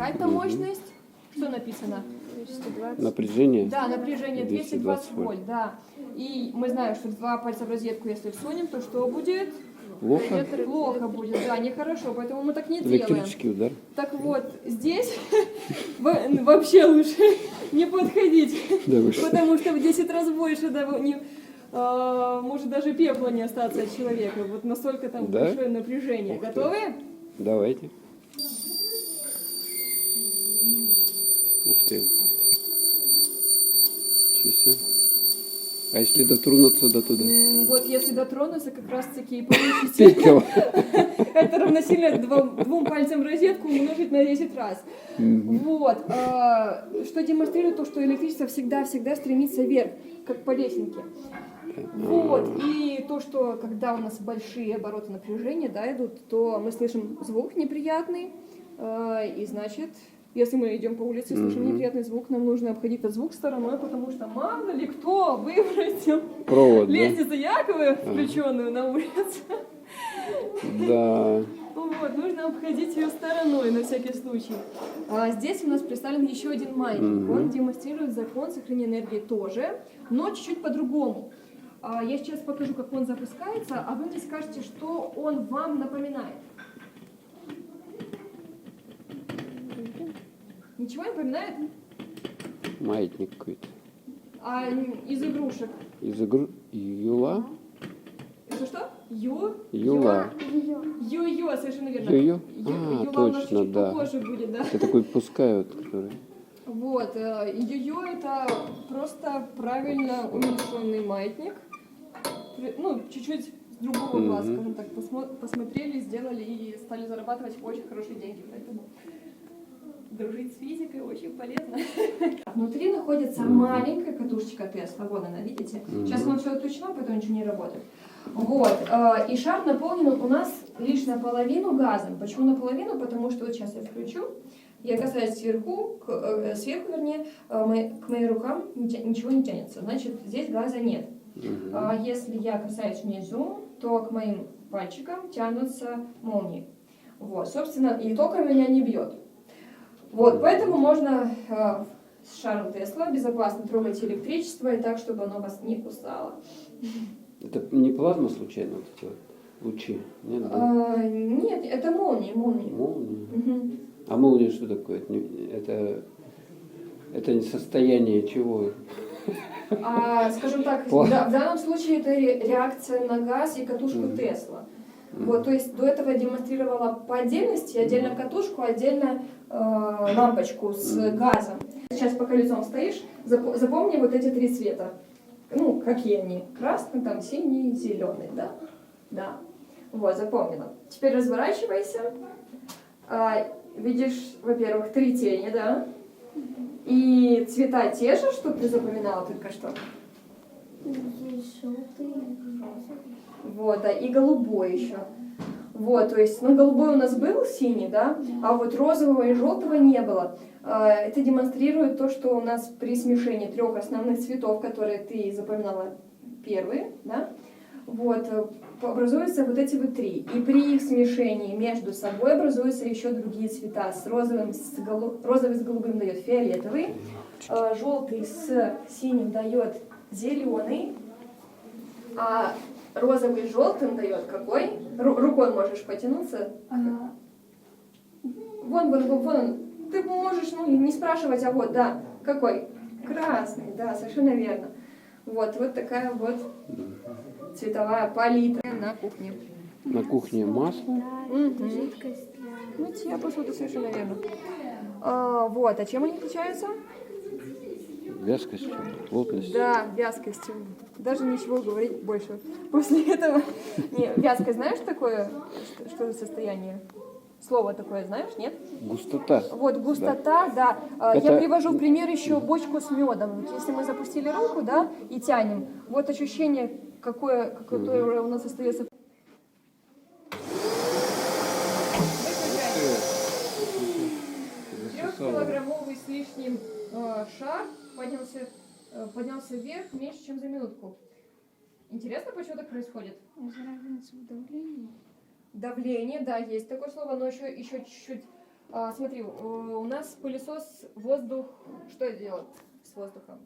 какая-то мощность. Что написано? 220. Напряжение? Да, напряжение 220 вольт. вольт, да. И мы знаем, что 2 пальца в розетку, если всунем, то что будет? Плохо? Плохо будет, да, нехорошо, поэтому мы так не делаем. Электрический удар? Так вот, здесь вообще лучше не подходить, Да вы что? потому что в 10 раз больше, да, может даже пепла не остаться от человека. Вот настолько там Да? большое напряжение. Ух ты. Готовы? Давайте. Ух ты. Чего себе. А если дотронуться до туда? Вот если дотронуться, как раз таки и получите. Пепел. Это равносильно двум пальцам в розетку умножить на 10 раз. Вот. Что демонстрирует то, что электричество всегда стремится вверх, как по лесенке. Вот. И то, что когда у нас большие обороты напряжения, да, идут, то мы слышим звук неприятный. И значит, если мы идем по улице и слышим неприятный звук, нам нужно обходить этот звук стороной, потому что мало ли кто выбросил Провод, да? лестницу Яковы, включенную на улице. Да. Вот, нужно обходить ее стороной на всякий случай. А здесь у нас представлен еще один маятник. Он демонстрирует закон сохранения энергии тоже, но чуть-чуть по-другому. Я сейчас покажу, как он запускается, а вы мне скажете, что он вам напоминает. Ничего не напоминает? Маятник какой-то. А из игрушек? Из игры Юла? Что? Юла. Йо-йо, совершенно верно. Йо-йо? Юла А, у нас точно, чуть да. попозже будет, да. Это такой пускают, который... Вот, йо-йо это просто правильно уменьшенный маятник. Ну, чуть-чуть с другого глаза, скажем так, посмотрели, сделали и стали зарабатывать очень хорошие деньги. Поэтому дружить с физикой очень полезно. Внутри находится маленькая катушечка Тесла. Вон она, видите? Сейчас оно все отключено, поэтому ничего не работает. Вот. И шар наполнен у нас лишь наполовину газом. Почему наполовину? Потому что вот сейчас я включу. Я касаюсь сверху, вернее, к моим рукам ничего не тянется. Значит, здесь газа нет. Если я касаюсь внизу, то к моим пальчикам тянутся молнии. Вот, собственно, и током меня не бьет. Вот, поэтому можно с шаром Тесла безопасно трогать электричество и так, чтобы оно вас не кусало. Это не плазма случайно, вот эти вот лучи? Нет, да? Нет, это молнии. Молния? А молния что такое? Это не состояние чего? Скажем так, в данном случае это реакция на газ и катушку Тесла. Вот, то есть до этого демонстрировала по отдельности, отдельно катушку, отдельно лампочку с газом. Сейчас пока лицом стоишь, запомни вот эти 3 цвета. Ну, какие они? Красный, там, синий, зеленый, да? Да. Вот, запомнила. Теперь разворачивайся. Видишь, во-первых, 3 тени, да? И цвета те же, что ты запоминала только что? Здесь желтый, розовый. Вот, да, и голубой еще. Вот, то есть, ну, голубой у нас был, синий, да? А вот розового и желтого не было. Это демонстрирует то, что у нас при смешении 3 основных цветов, которые ты запоминала первые, да? Вот, образуются вот эти вот 3. И при их смешении между собой образуются еще другие цвета. Розовый с голубым дает фиолетовый, желтый с синим дает зеленый, а розовый с желтым дает какой? Рукой можешь потянуться. Вон. Ты можешь, ну, не спрашивать, а вот, да, какой? Красный, да, совершенно верно. Вот такая вот цветовая палитра на кухне. На кухне масло. Жидкость для... Мытья посуды, совершенно верно. Вот, а чем они отличаются? Вязкостью, плотностью. Да, вязкостью. Даже ничего говорить больше. После этого... Не, вязкость, знаешь такое, что за состояние? Слово такое знаешь, нет? Густота. Вот, густота, да. Это... Я привожу в пример еще бочку с медом. Вот если мы запустили руку, да, и тянем, вот ощущение, какое у нас остается. 3-килограммовый с лишним шар поднялся вверх меньше, чем за минутку. Интересно, почему так происходит? Разница в давлении. Давление, да, есть такое слово, но еще чуть-чуть Смотри, у нас пылесос воздух, что делает с воздухом?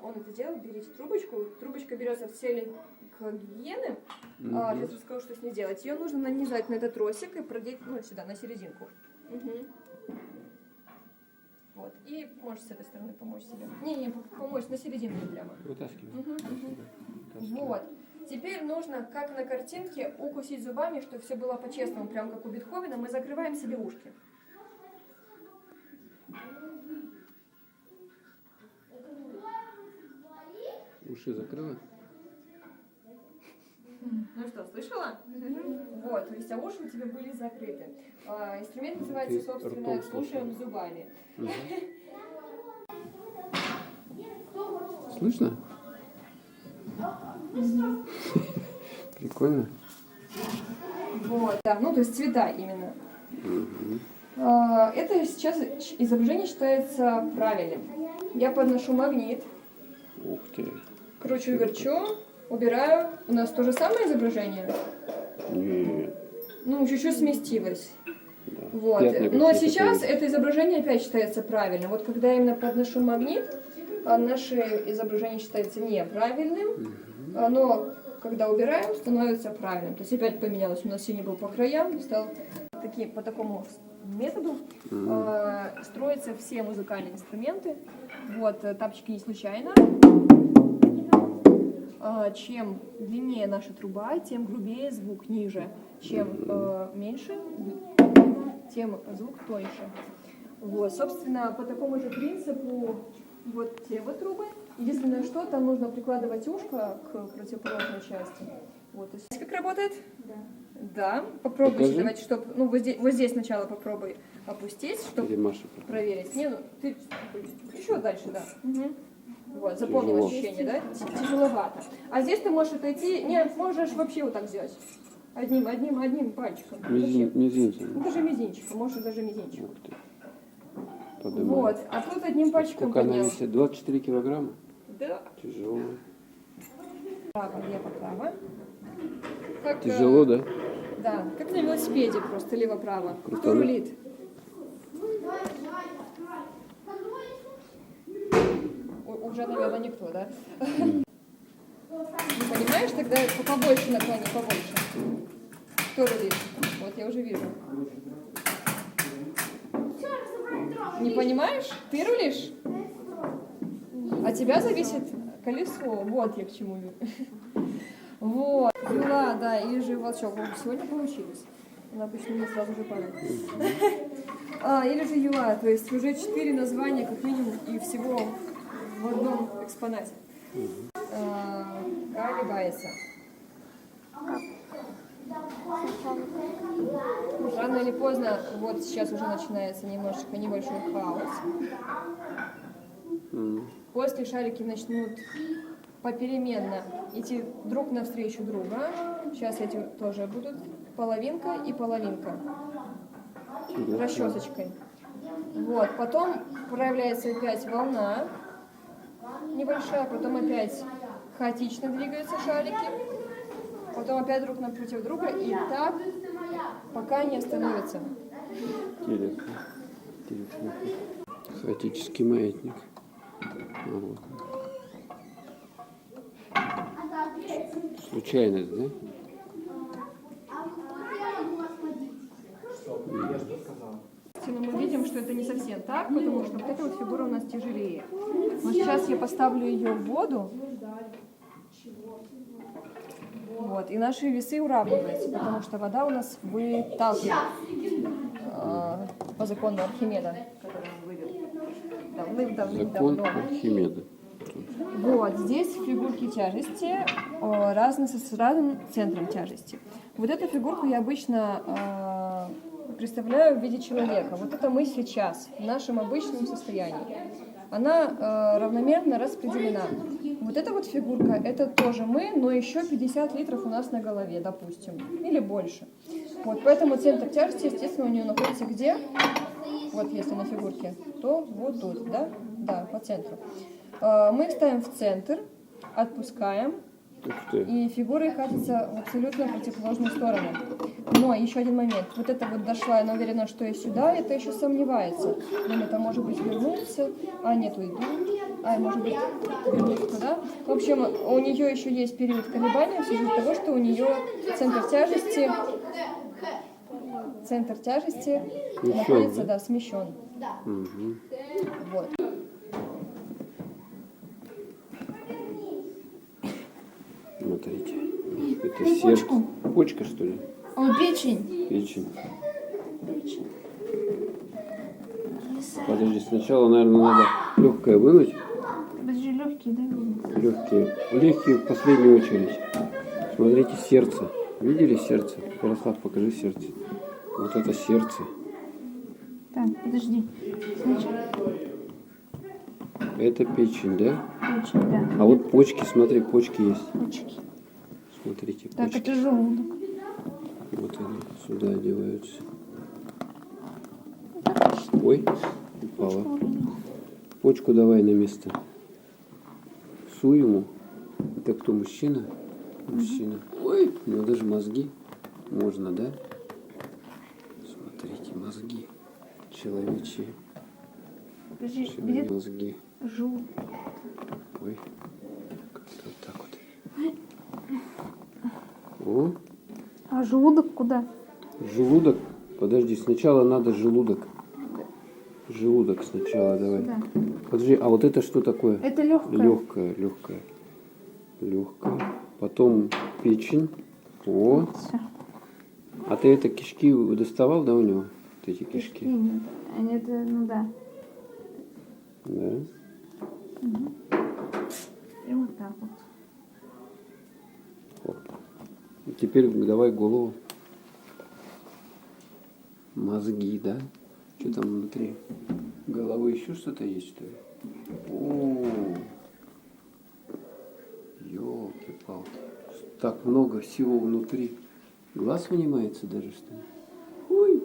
Он это делает, берите трубочку, трубочка берется в цели к гигиене. Сейчас расскажу, что с ней делать. Ее нужно нанизать на этот тросик и продеть, ну, сюда, на серединку. Вот. И можешь с этой стороны помочь себе. Не, помочь на серединку прямо. Вытаскивай. Вот. Теперь нужно, как на картинке, укусить зубами, чтобы все было по-честному, прям как у Бетховена. Мы закрываем себе ушки. Уши закрыла? Ну что, слышала? Вот, то есть, а уши у тебя были закрыты. Инструмент называется, собственно, слушаем зубами. Слышно? Прикольно. Вот, да, ну то есть цвета именно. Это сейчас изображение считается правильным. Я подношу магнит. Ух ты. Кручу-верчу, убираю. У нас то же самое изображение? Нет. Ну, чуть-чуть сместилось. Да. Вот. Но сейчас это изображение опять считается правильным. Вот когда я именно подношу магнит, наше изображение считается неправильным. Но когда убираем, становится правильным. То есть опять поменялось. У нас синий был по краям, стал по такому методу строятся все музыкальные инструменты. Вот, тапочки не случайно. Чем длиннее наша труба, тем грубее звук ниже. Чем меньше, тем звук тоньше. Вот, собственно, по такому же принципу вот те вот трубы. Единственное, что там нужно прикладывать ушко к противоположной части. Вот, то есть как работает? Да. Да, попробуйте, давайте, чтобы, ну, вот здесь сначала попробуй опустить, чтобы проверить. Не, ну, ты еще дальше, да. Вот, запомнил ощущение, да? Тяжеловато. А здесь ты можешь отойти, нет, можешь вообще вот так сделать. Одним пальчиком. Мизинцем. Ну, даже мизинчиком, можешь даже мизинчиком. Поднимаю. Вот, а тут одним пальчиком поднял. Сколько она поднял. весит? 24 килограмма? Да. Тяжело. Право, лево-право. Как, Тяжело, да? Да, как на велосипеде просто, лево-право. Кто рулит? Уже, наверное, никто, да? Понимаешь, тогда побольше наклони, побольше. Кто рулит? Вот, я уже вижу. Не понимаешь? Ты рулишь? От тебя зависит колесо. Вот я к чему веду. Вот. Юла, да, или же волчок. Сегодня получилось. Она обычно мне сразу же падает. Или же юла. То есть уже 4 названия, как минимум, и всего в одном экспонате. Колебается. Рано или поздно, вот сейчас уже начинается немножечко небольшой хаос. После шарики начнут попеременно идти друг навстречу друга. Сейчас эти тоже будут половинка и половинка. Расчесочкой. Вот, потом проявляется опять волна небольшая, потом опять хаотично двигаются шарики, потом опять друг напротив друга, и так пока не остановятся. Интересно. Хаотический маятник. Вот. Случайность, да? Но мы видим, что это не совсем так, потому что вот эта вот фигура у нас тяжелее. Но сейчас я поставлю ее в воду. Вот, и наши весы уравниваются, потому что вода у нас выталкивает по закону Архимеда, который он вывел давным-давным-давно. Закон Архимеда. Вот, здесь фигурки тяжести разные с разным центром тяжести. Вот эту фигурку я обычно представляю в виде человека. Вот это мы сейчас, в нашем обычном состоянии. Она равномерно распределена. Вот эта вот фигурка, это тоже мы, но еще 50 литров у нас на голове, допустим, или больше. Вот, поэтому центр тяжести, естественно, у нее находится где? Вот если на фигурке, то вот тут, да? Да, по центру. Мы ставим в центр, отпускаем, и фигуры катятся в абсолютно противоположную сторону. Но еще один момент. Вот это вот дошла, она уверена, что я сюда, это еще сомневается. Думает, а может быть вернуться, а нет, уйду, а может быть вернусь туда. В общем, у нее еще есть период колебания в связи с того, что у нее центр тяжести Смещен, находится, да? да, смещен. Угу. Вот. Смотрите. Это сердце. Почка, что ли? О, печень. Печень. Подожди, сначала, наверное, надо легкое вынуть. Подожди, легкие, да? Легкие. Легкие в последнюю очередь. Смотрите, сердце. Видели сердце? Ярослав, покажи сердце. Вот это сердце. Так, подожди. Сначала Это печень, да? печень, да. А вот почки, смотри, почки есть. Почки. Смотрите, Так, почки. это желудок. Вот они сюда одеваются. Ой, упала. Почку давай на место. Суй ему. Это кто, мужчина? Мужчина. Ой, у него даже мозги. Можно, да? Смотрите, мозги. Человечьи. Подожди, где Человечьи мозги. желудок? Ой, как-то вот так вот. О, А желудок куда? желудок. Подожди, сначала надо желудок. Желудок сначала давай. Сюда. Подожди, а вот это что такое? Это легкое. Легкое, легкое. Легкое. Потом печень. О, Всё. а ты это кишки доставал, да, у него? Вот эти кишки. Нет. Они это, ну да. Да. И вот так вот. Оп. И теперь давай голову. Мозги, да? Что там внутри? Головы еще что-то есть, что ли? О, елки-палки. Так много всего внутри. Глаз вынимается даже, что ли? Ой,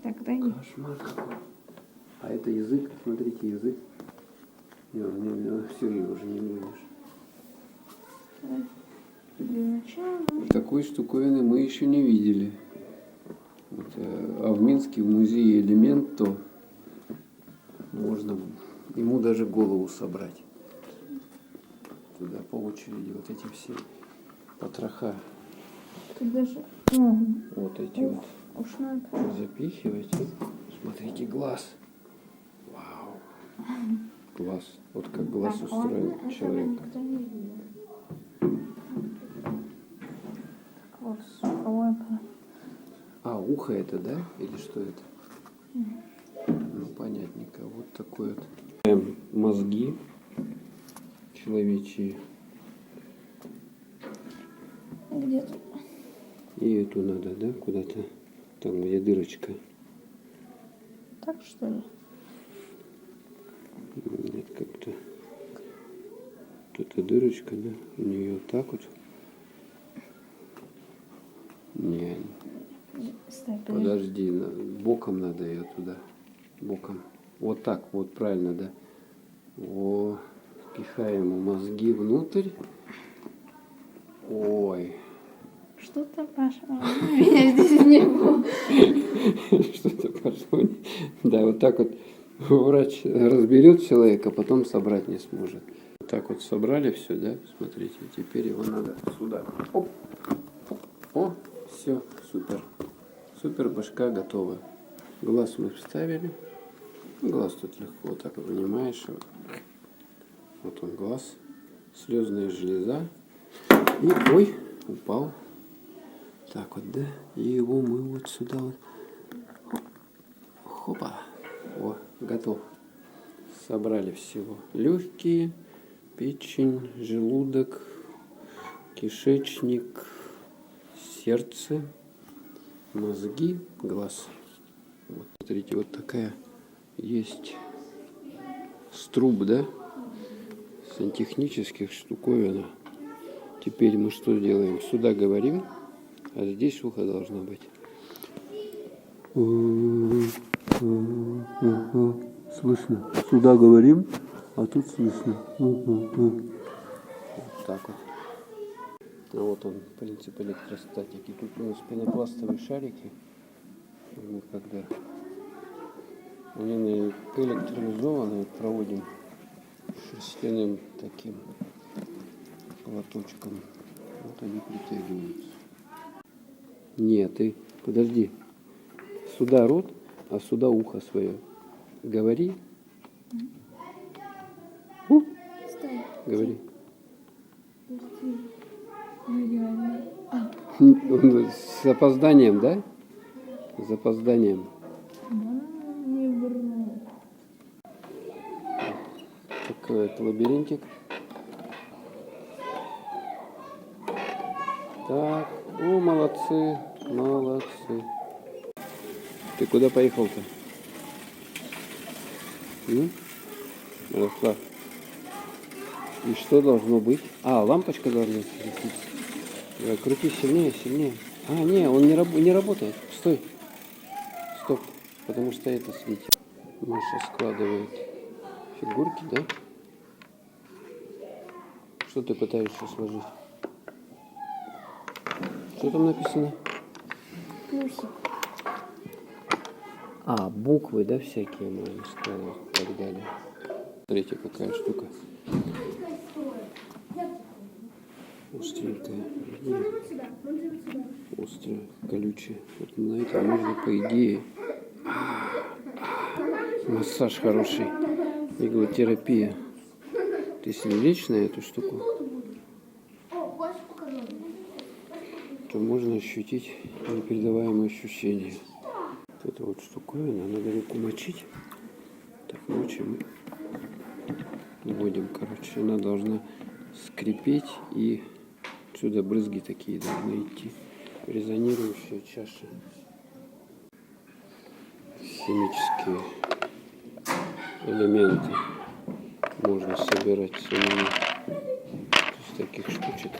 Так, дай мне. кошмар какой. А это язык, смотрите, язык. Все, его уже не вынешь. Для начала. Такой штуковины мы еще не видели. Вот, а в Минске в музее «Элемент» можно ему даже голову собрать. Туда по очереди вот эти все потроха. Тут даже ногу. Вот эти вот Уж надо. запихивать. Смотрите, глаз. Вау. Глаз. Вот как глаз Так, устроен ладно, человека. это никто не видел. Так, вот, слуховое поле. А, ухо это, да? Или что это? Ну, понятненько. Вот такой вот. Мозги человечьи. Где тут? И эту надо, да, куда-то? Там, где дырочка. Так, что ли? Нет, как-то. Тут дырочка, да? У нее вот так вот. Не, Стой, подожди. подожди, боком надо ее туда. Боком. Вот так, вот правильно, да. О, пихаем мозги внутрь. Ой. Что-то пошло. Меня здесь не было. Что-то пошло. Да, вот так вот врач разберет человека, потом собрать не сможет. Вот так вот собрали все, да? Смотрите, теперь его надо сюда. Оп. О, все, супер. Супер, башка готова. Глаз мы вставили. Глаз тут легко вот так вынимаешь. Вот он глаз. Слезная железа. И, ой, упал. Так вот, да? И его мы вот сюда вот. Хопа. О, готов. Собрали всего. Легкие, печень, желудок, кишечник, сердце, мозги, глаз. Вот, смотрите, вот такая есть струб, да? Сантехнических штуковина. Теперь мы что делаем? Сюда говорим, а здесь ухо должно быть. Слышно. Сюда говорим, а тут слышно. Вот так вот. А вот он, принцип электростатики. Тут у нас пенопластовые шарики. Мы когда они электролизованные, проводим шерстяным таким платочком. Вот они притягиваются. Нет, ты подожди. Сюда рот, а сюда ухо свое. Говори. Стой. Говори. Подожди. Нереально. С опозданием, да? С опозданием. Не вру. Такой вот лабиринтик. Так, о, молодцы, молодцы. Ты куда поехал-то? Ярослав. И что должно быть? А, лампочка должна светиться. Давай, крути сильнее, сильнее. А, не, он не работает. Стой. Стоп. Потому что это светит. Маша складывает фигурки, да? Что ты пытаешься сложить? Что там написано? Плюсик. А, буквы, да, всякие можно складывать и так далее. Смотрите, какая штука. Остренькая. Острая, колючая. Вот на это можно, по идее, массаж хороший. Иглотерапия. Ты если лечь на эту штуку, то можно ощутить непередаваемые ощущения. Вот эта вот штуковина, надо руку мочить. Так, мочим и вводим, короче. Она должна скрипеть, и отсюда брызги такие должны идти. Резонирующая чаша. Химические элементы можно собирать самими. Из таких штучек,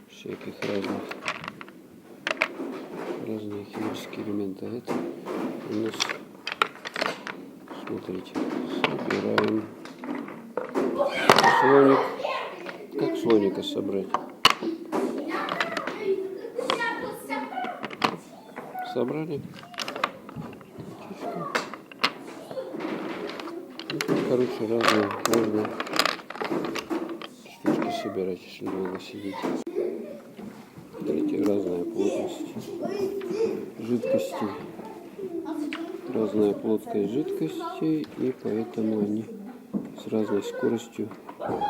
всяких разные химические элементы. А это у нас, смотрите, собираем слоник. Как слоника собрать? Собрали. Ну, тут, короче, разные можно штучки собирать, если долго сидеть. Смотрите, разная плотность жидкости. Разная плотность жидкости, и поэтому они с разной скоростью. Оп.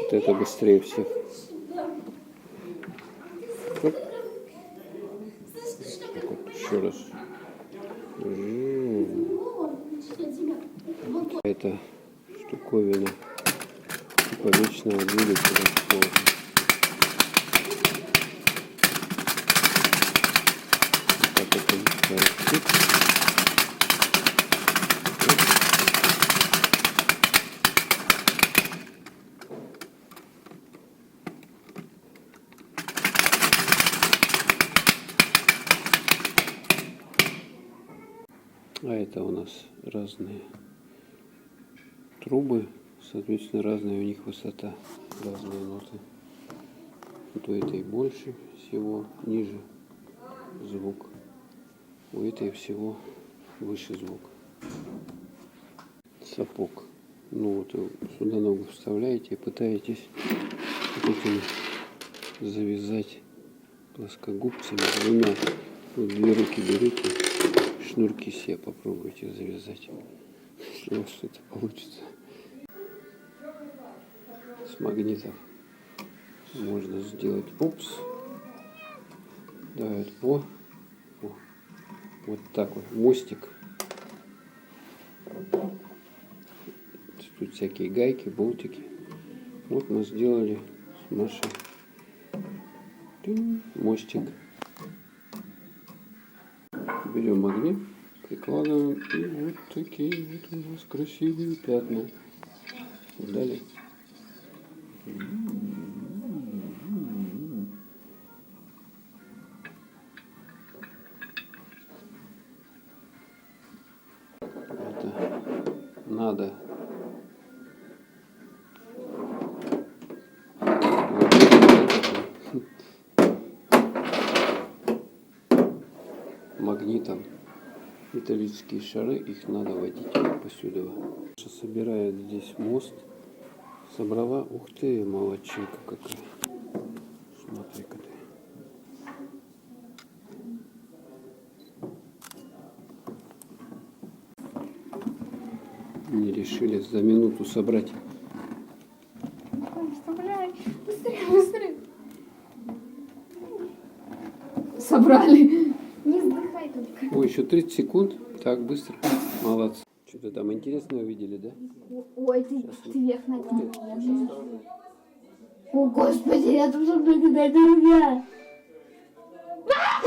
Вот это быстрее всех. Оп. Так вот, еще раз. Это штуковина типа вечного двигателя. Так это растет. А это у нас разные трубы, соответственно, разная у них высота, разные ноты. Вот у этой больше всего, ниже звук. У этой всего выше звук. Сапог. Ну вот сюда ногу вставляете и пытаетесь вот этим завязать плоскогубцами двумя. Вот две руки берете, шнурки себе попробуйте завязать. Если у вас что-то получится. С магнитов можно сделать упс. Давай вот, вот так вот, мостик. Тут всякие гайки, болтики. Вот мы сделали с Машей мостик. Берем магнит, прикладываем, и вот такие вот у нас красивые пятна. Далее. Это надо Одни там металлические шары, их надо водить посюда. Собирает здесь мост. Собрала. Ух ты, молодчинка какая. Смотри-ка ты. Не решили за минуту собрать. Вставляй. Быстрее, быстрее. Собрали. Не вздыхай только. Ой, еще 30 секунд. Так, быстро. Молодцы. Что-то там интересное увидели, да? Ой, ты вверх накинул. О, Господи, я тут буду кидать ребят. Так,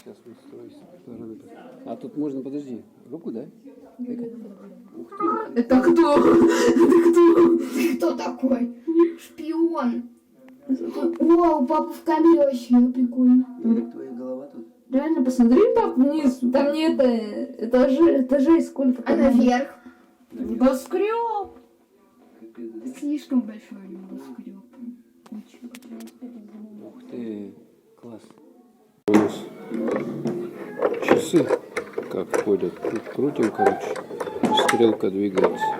сейчас мы стороны. А тут можно, подожди, руку, да? Ух ты. Это кто? Это кто? Ты кто такой? Шпион. О, у папы в камере вообще прикольно. Твоя голова тут. Реально, посмотри так вниз. Там не этажей сколько. А наверх? Небоскреб. Слишком большой небоскреб. Ух ты, класс. У нас часы как ходят. Тут крутим, короче, стрелка двигается.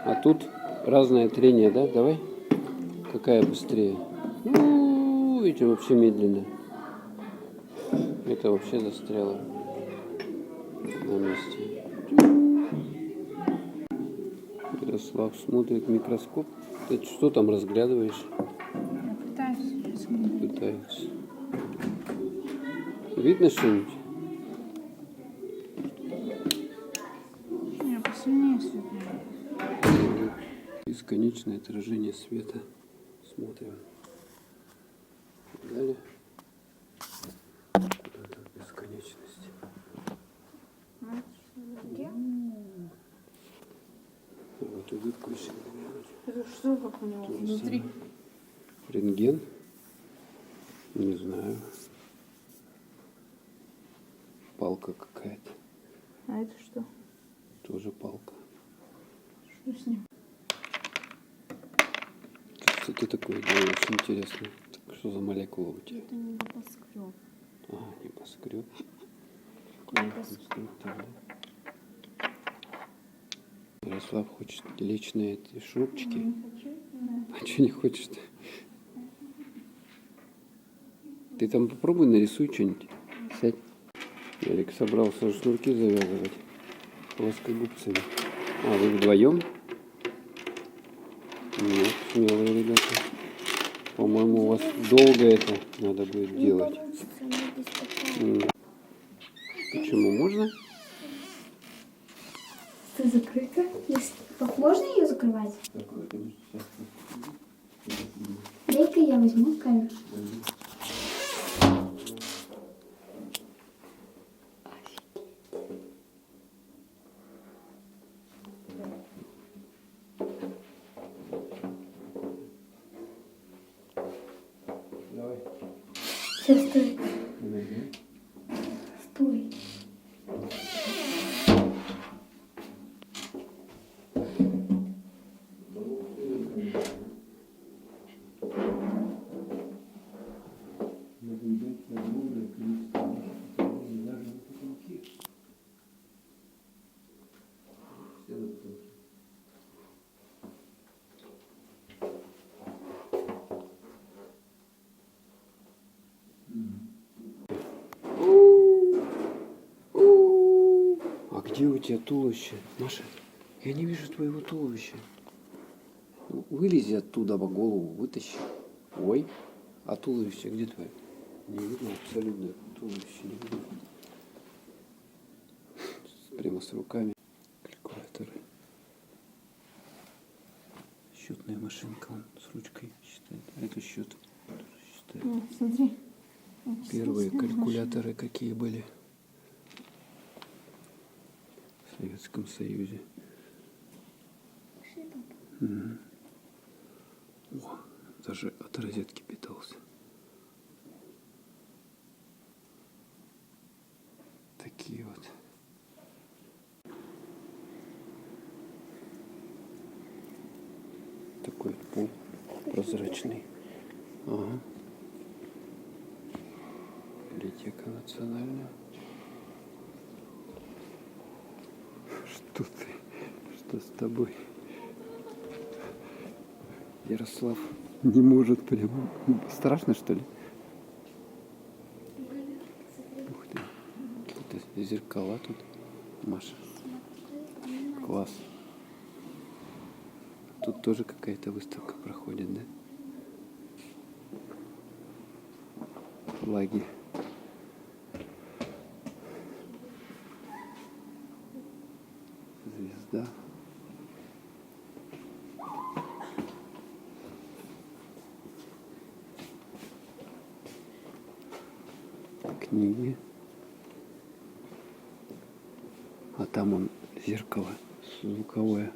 А тут разное трение, да? Давай. Какая быстрее? Видите, вообще медленно. Это вообще застряло на месте. Ярослав смотрит в микроскоп. Ты что там разглядываешь? Я пытаюсь. Пытается. Видно что-нибудь? Я посильнее светлее. Бесконечное отражение света. Смотрим. Далее. Куда-то в бесконечность. Вот идут кусочки. Это что, как у него внутри? Рентген? Не знаю. Палка какая-то. А это что? Тоже палка. Что с ним? Что ты такое делаешь? Интересно. Так, что за молекула у тебя? Это небоскреб. А, небоскреб. Конструктор, да? Ярослав хочет лечь на эти шурупчики. А что не хочешь-то? Ты там попробуй нарисуй что-нибудь. Сядь. Ярик собрался шнурки завязывать плоскогубцами. А, вы вдвоем? Нет, смелые ребята. По-моему, у вас долго это надо будет делать. Почему? Можно? Это закрыто. Можно ее закрывать? Дай-ка я возьму камеру. Давай. Сейчас, стой. Стой. А где у тебя туловище? Маша, я не вижу твоего туловища. Вылези оттуда, голову вытащи. Ой, а туловище где твое? Не видно абсолютно туловище, не видно. Прямо с руками. Калькуляторы. Счетная машинка, он с ручкой считает. А это счет. Тоже считает. Смотри. Первые калькуляторы какие были в Советском Союзе. Мгм. О, даже от розетки питался. Такие вот. Такой вот пол прозрачный. Ага. Библиотека национальная. Что ты? Что с тобой? Ярослав не может прямо. Страшно, что ли? Ух ты. Какие-то зеркала тут. Маша. Класс. Тут тоже какая-то выставка проходит, да? Флаги. Звезда. Книги. А там он зеркало звуковое.